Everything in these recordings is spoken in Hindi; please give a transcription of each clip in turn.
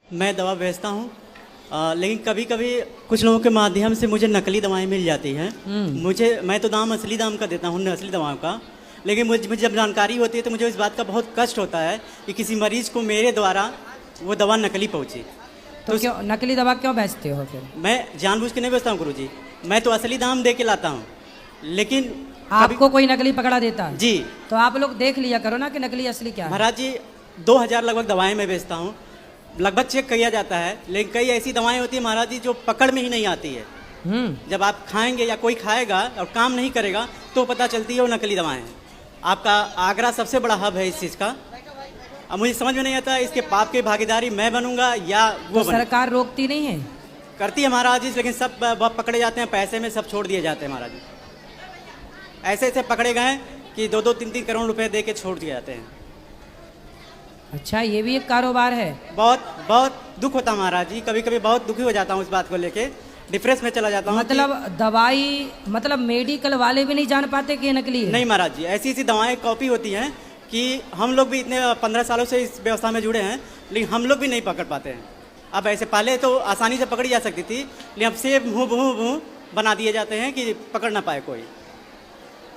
मैं दवा बेचता हूँ, लेकिन कभी कभी कुछ लोगों के माध्यम से मुझे नकली दवाएं मिल जाती हैं। मैं तो दाम असली दाम का देता हूँ, असली दवाओं का। लेकिन मुझे जब जानकारी होती है तो मुझे इस बात का बहुत कष्ट होता है कि किसी मरीज को मेरे द्वारा वो दवा नकली पहुँची। तो क्यों नकली दवा क्यों बेचते हो फिर? मैं जानबूझ के नहीं बेचता हूँ गुरुजी, मैं तो असली दाम दे के लाता हूँ। लेकिन आपको कोई नकली पकड़ा देता है जी, तो आप लोग देख लिया करो ना कि नकली असली क्या है। महाराज जी 2000 लगभग दवाएं मैं बेचता हूँ, लगभग चेक किया जाता है। लेकिन कई ऐसी दवाएं होती है महाराज जी जो पकड़ में ही नहीं आती है। जब आप खाएंगे या कोई खाएगा और काम नहीं करेगा तो पता चलती है वो नकली दवाएं हैं। आपका आगरा सबसे बड़ा हब है इस चीज़ का। अब मुझे समझ में नहीं आता इसके पाप की भागीदारी मैं बनूंगा या वो तो सरकार रोकती नहीं है? करती है महाराज जी, लेकिन सब पकड़े जाते हैं, पैसे में सब छोड़ दिए जाते हैं महाराज जी। ऐसे ऐसे पकड़े गए कि 2-2, 3-3 करोड़ रुपए दे के छोड़ दिए जाते हैं। अच्छा, ये भी एक कारोबार है। बहुत बहुत दुख होता है महाराज जी, कभी कभी बहुत दुखी हो जाता हूँ इस बात को लेके, डिप्रेस में चला जाता हूँ। मतलब दवाई मतलब मेडिकल वाले भी नहीं जान पाते कि ये नकली है? नहीं महाराज जी, ऐसी ऐसी दवाएं कॉपी होती हैं कि हम लोग भी इतने 15 सालों से इस व्यवस्था में जुड़े हैं, लेकिन हम लोग भी नहीं पकड़ पाते हैं। अब ऐसे पहले तो आसानी से पकड़ी जा सकती थी, लेकिन अब से मुँह बना दिए जाते हैं कि पकड़ ना पाए कोई।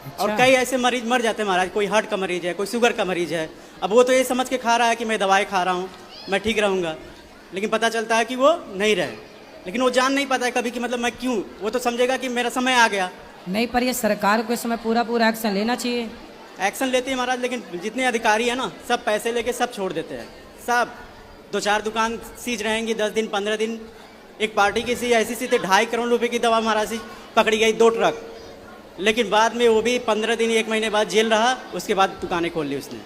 अच्छा। और कई ऐसे मरीज मर जाते हैं महाराज, कोई हार्ट का मरीज है, कोई शुगर का मरीज है। अब वो तो ये समझ के खा रहा है कि मैं दवाई खा रहा हूँ, मैं ठीक रहूँगा, लेकिन पता चलता है कि वो नहीं रहे। लेकिन वो जान नहीं पाता है कभी कि मतलब मैं क्यों, वो तो समझेगा कि मेरा समय आ गया। नहीं, पर ये सरकार को इस समय पूरा एक्शन लेना चाहिए। एक्शन लेती है महाराज, लेकिन जितने अधिकारी हैं ना सब पैसे लेके सब छोड़ देते हैं। सब 2-4 दुकान सीज रहेंगी, 10 दिन 15 दिन। एक पार्टी की सी ऐसी थी 2.5 करोड़ रुपए की दवा महाराज जी पकड़ी गई, 2 ट्रक। लेकिन बाद में वो भी 15 दिन 1 महीने बाद जेल रहा, उसके बाद दुकानें खोल ली उसने।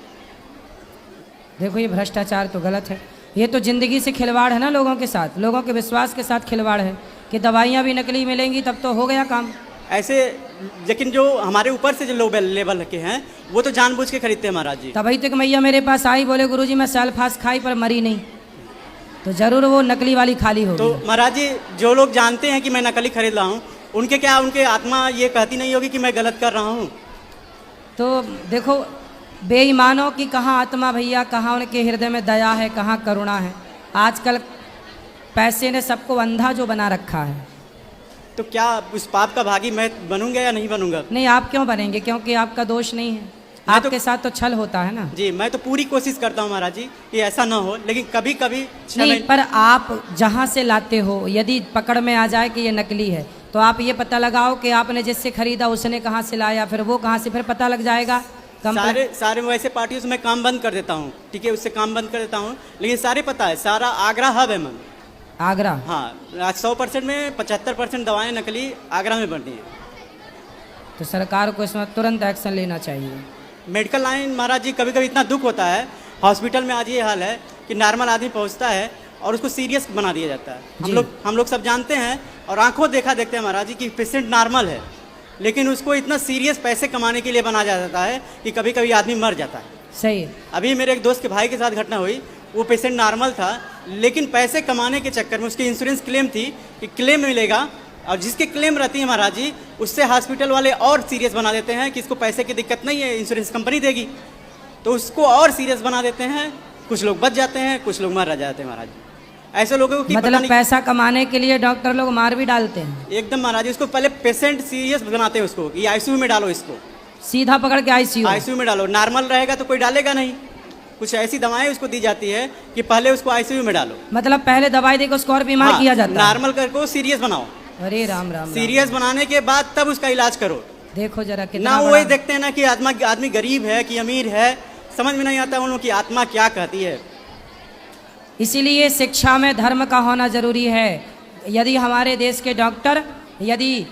देखो, ये भ्रष्टाचार तो गलत है। ये तो जिंदगी से खिलवाड़ है ना, लोगों के साथ, लोगों के विश्वास के साथ खिलवाड़ है कि दवाइयाँ भी नकली मिलेंगी तब तो हो गया काम। ऐसे लेकिन जो हमारे ऊपर से जो लो लेवल के हैं वो तो जानबूझ के खरीदते हैं महाराज जी। तभी तक मैया मेरे पास आई, बोले गुरुजी मैं सल्फास खाई पर मरी नहीं, तो जरूर वो नकली वाली खाली होगी। तो महाराज जी जो लोग जानते हैं कि मैं नकली खरीद रहा हूँ, उनके आत्मा ये कहती नहीं होगी कि मैं गलत कर रहा हूँ? तो देखो, बेईमानों की कहाँ आत्मा भैया, कहाँ उनके हृदय में दया है, कहाँ करुणा है। आजकल पैसे ने सबको अंधा जो बना रखा है। तो क्या उस पाप का भागी मैं बनूंगा या नहीं बनूंगा? नहीं, आप क्यों बनेंगे, क्योंकि आपका दोष नहीं है। आपके साथ तो छल होता है ना। जी, मैं तो पूरी कोशिश करता हूँ महाराज जी कि ऐसा ना हो, लेकिन कभी कभी नहीं, पर आप जहाँ से लाते हो यदि पकड़ में आ जाए कि ये नकली है तो आप ये पता लगाओ कि आपने जिससे खरीदा उसने कहाँ से लाया, फिर वो कहाँ से, फिर पता लग जाएगा। सारे वैसे पार्टियों से मैं काम बंद कर देता हूँ, ठीक है, उससे काम बंद कर देता हूँ, लेकिन सारे पता है, सारा आगरा हब है मन। आगरा? हाँ, आज 100% में 75% दवाएं नकली आगरा में बनती हैं। तो सरकार को इसमें तुरंत एक्शन लेना चाहिए। मेडिकल लाइन महाराज जी कभी कभी इतना दुख होता है, हॉस्पिटल में आज ये हाल है कि नॉर्मल आदमी पहुंचता है और उसको सीरियस बना दिया जाता है। हम लोग सब जानते हैं और आंखों देखते हैं महाराज जी कि पेशेंट नॉर्मल है, लेकिन उसको इतना सीरियस पैसे कमाने के लिए बना जाता है कि कभी कभी आदमी मर जाता है। सही है। अभी मेरे एक दोस्त के भाई के साथ घटना हुई, वो पेशेंट नॉर्मल था, लेकिन पैसे कमाने के चक्कर में उसकी इंश्योरेंस क्लेम थी कि क्लेम मिलेगा, और जिसके क्लेम रहती है महाराज जी उससे हॉस्पिटल वाले और सीरियस बना देते हैं कि इसको पैसे की दिक्कत नहीं है, इंश्योरेंस कंपनी देगी, तो उसको और सीरियस बना देते हैं। कुछ लोग बच जाते हैं, कुछ लोग मर जाते हैं महाराज जी। ऐसे लोगों को मतलब पैसा कमाने के लिए डॉक्टर लोग मार भी डालते हैं। एकदम महाराज जी, उसको पहले पेशेंट सीरियस बनाते हैं, उसको ये आईसीयू में डालो, इसको सीधा पकड़ के आईसीयू में डालो। नॉर्मल रहेगा तो कोई डालेगा नहीं, कुछ ऐसी दवाएं उसको दी जाती है कि पहले उसको आईसीयू में डालो। मतलब पहले दवाई देकर उसको और बीमार किया जाता है। नॉर्मल करके सीरियस बनाओ। अरे राम राम। सीरियस बनाने के बाद तब उसका इलाज करो। देखो जरा कितना ना वही देखते हैं ना कि आदमी गरीब है कि अमीर है, समझ में नहीं आता उन लोगों की आत्मा क्या कहती है। इसीलिए शिक्षा में धर्म का होना जरूरी है। यदि हमारे देश के डॉक्टर यदि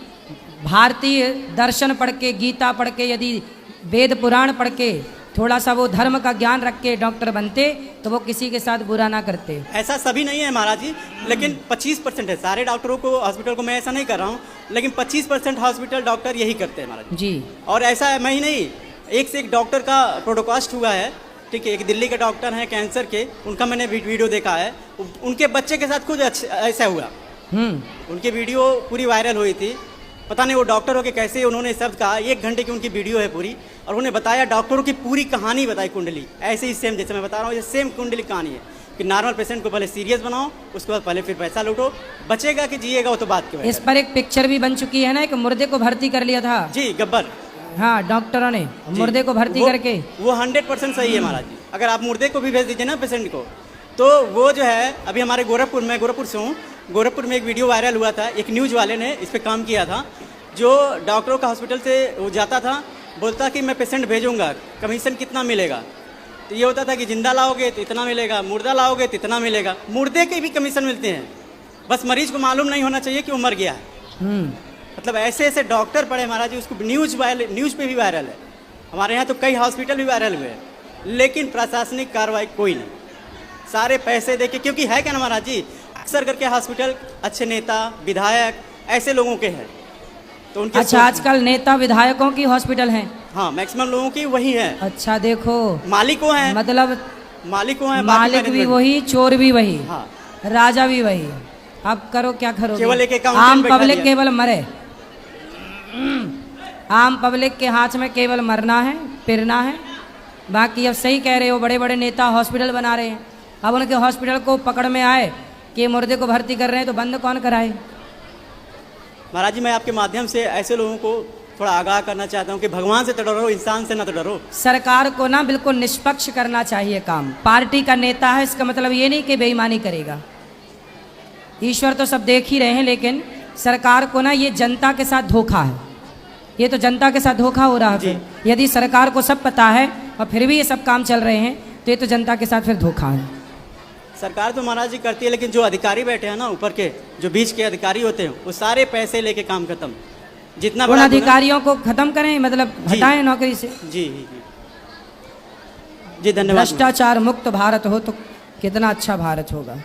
भारतीय दर्शन पढ़ के, गीता पढ़ के, यदि वेद पुराण पढ़ के थोड़ा सा वो धर्म का ज्ञान रख के डॉक्टर बनते तो वो किसी के साथ बुरा ना करते। ऐसा सभी नहीं है महाराज जी, लेकिन 25% है। सारे डॉक्टरों को, हॉस्पिटल को मैं ऐसा नहीं कर रहा हूँ, लेकिन 25% हॉस्पिटल डॉक्टर यही करते हैं महाराज जी। और ऐसा है, मैं ही नहीं, एक से एक डॉक्टर का प्रोडकास्ट हुआ है, ठीक है। एक दिल्ली के डॉक्टर हैं कैंसर के, उनका मैंने वीडियो देखा है, उनके बच्चे के साथ खुद ऐसा हुआ। उनकी वीडियो पूरी वायरल हुई थी, पता नहीं वो डॉक्टर हो के कैसे उन्होंने शब्द कहा। 1 घंटे की उनकी वीडियो है पूरी, और उन्होंने बताया डॉक्टरों की पूरी कहानी बताई, कुंडली ऐसे ही सेम जैसे मैं बता रहा हूँ, सेम कुंडली कहानी है कि नॉर्मल पेशेंट को पहले सीरियस बनाओ, उसके बाद पहले फिर पैसा लूटो, बचेगा कि जिएगा वो तो बात की बात इस पर एक पिक्चर भी बन चुकी है ना, एक मुर्दे को भर्ती कर लिया था। जी गब्बर। हाँ, डॉक्टरों ने जी, मुर्दे को भर्ती करके। वो 100% सही है महाराज जी। अगर आप मुर्दे को भी भेज दीजिए ना पेशेंट को, तो वो जो है अभी हमारे गोरखपुर में, गोरखपुर से हूँ, गोरखपुर में एक वीडियो वायरल हुआ था, एक न्यूज़ वाले ने इस पर काम किया था, जो डॉक्टरों का हॉस्पिटल से वो जाता था, बोलता कि मैं पेशेंट भेजूंगा, कमीशन कितना मिलेगा? तो ये होता था कि जिंदा लाओगे तो इतना मिलेगा, मुर्दा लाओगे तो इतना मिलेगा। मुर्दे के भी कमीशन मिलते हैं, बस मरीज को मालूम नहीं होना चाहिए कि वो मर गया है। मतलब ऐसे ऐसे डॉक्टर पड़े महाराज जी, उसको न्यूज़ पे भी वायरल है। हमारे यहाँ तो कई हॉस्पिटल भी वायरल हुए हैं, लेकिन प्रशासनिक कार्रवाई कोई नहीं, सारे पैसे दे के। क्योंकि है क्या ना महाराज जी, अक्सर करके हॉस्पिटल अच्छे नेता विधायक ऐसे लोगों के हैं, तो उनके अच्छा, आजकल नेता विधायकों की हॉस्पिटल हैं? हाँ, मैक्सिमम लोगों की वही है। अच्छा, देखो मालिकों हैं, मतलब मालिकों हैं, मालिक भी वही, चोर भी वही, हाँ, राजा भी वही। अब करो क्या करो, केवल एक अकाउंटेंट आम बैठा पब्लिक दिया। केवल मरे। आम पब्लिक के हाथ में केवल मरना है, फिरना है। बाकी अब सही कह रहे हो, बड़े बड़े नेता हॉस्पिटल बना रहे हैं, अब उनके हॉस्पिटल को पकड़ में आए कि मुर्दे को भर्ती कर रहे हैं, तो बंद कौन कराए? महाराज जी, मैं आपके माध्यम से ऐसे लोगों को थोड़ा आगाह करना चाहता हूँ कि भगवान से तो डरो, इंसान से ना तो डरो। सरकार को ना बिल्कुल निष्पक्ष करना चाहिए काम। पार्टी का नेता है, इसका मतलब ये नहीं कि बेईमानी करेगा। ईश्वर तो सब देख ही रहे हैं, लेकिन सरकार को ना ये जनता के साथ धोखा है, ये तो जनता के साथ धोखा हो रहा है। यदि सरकार को सब पता है और फिर भी ये सब काम चल रहे हैं, तो ये तो जनता के साथ फिर धोखा है। सरकार तो महाराज जी करती है, लेकिन जो अधिकारी बैठे हैं ना ऊपर के, जो बीच के अधिकारी होते हैं, वो सारे पैसे लेके काम खत्म। जितना उन बड़ा अधिकारियों को खत्म करें, मतलब हटाएं नौकरी से। जी जी जी, धन्यवाद। भ्रष्टाचार मुक्त भारत हो तो कितना अच्छा भारत होगा।